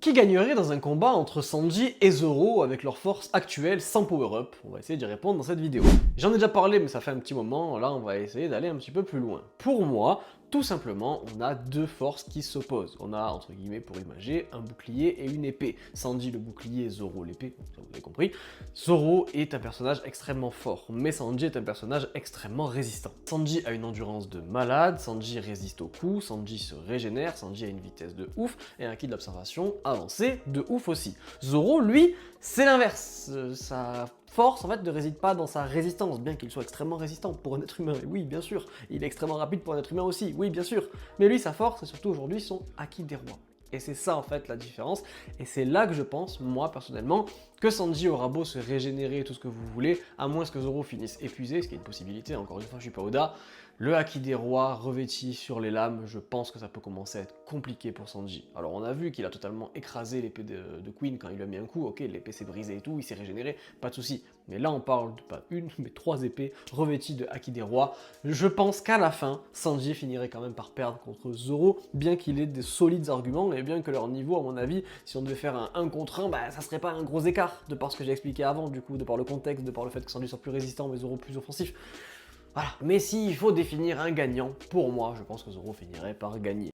Qui gagnerait dans un combat entre Sanji et Zoro avec leur force actuelle sans power-up? On va essayer d'y répondre dans cette vidéo. J'en ai déjà parlé mais ça fait un petit moment, là on va essayer d'aller un petit peu plus loin. Pour moi, tout simplement, on a deux forces qui s'opposent. On a, entre guillemets, pour imager, un bouclier et une épée. Sanji le bouclier, Zoro l'épée, ça vous avez compris. Zoro est un personnage extrêmement fort, mais Sanji est un personnage extrêmement résistant. Sanji a une endurance de malade, Sanji résiste aux coups, Sanji se régénère, Sanji a une vitesse de ouf et un ki de l'observation avancé de ouf aussi. Zoro, lui, c'est l'inverse. Sa force, en fait, ne réside pas dans sa résistance, bien qu'il soit extrêmement résistant pour un être humain. Et oui, bien sûr. Il est extrêmement rapide pour un être humain aussi. Oui, bien sûr. Mais lui, sa force, c'est surtout aujourd'hui son haki des rois. Et c'est ça, en fait, la différence. Et c'est là que je pense, moi, personnellement, que Sanji aura beau se régénérer, tout ce que vous voulez, à moins que Zoro finisse épuisé, ce qui est une possibilité, encore une fois, je suis pas Oda. Le haki des rois revêti sur les lames, je pense que ça peut commencer à être compliqué pour Sanji. Alors on a vu qu'il a totalement écrasé l'épée de Queen quand il lui a mis un coup, ok, l'épée s'est brisée et tout, il s'est régénéré, pas de souci. Mais là on parle de pas une, mais trois épées revêties de haki des rois. Je pense qu'à la fin, Sanji finirait quand même par perdre contre Zoro, bien qu'il ait des solides arguments, et bien que leur niveau, à mon avis, si on devait faire un 1 contre 1, bah ça serait pas un gros écart, de par ce que j'ai expliqué avant, du coup, de par le contexte, de par le fait que Sanji soit plus résistant, mais Zoro plus offensif. Voilà. Mais s'il faut définir un gagnant, pour moi, je pense que Zoro finirait par gagner.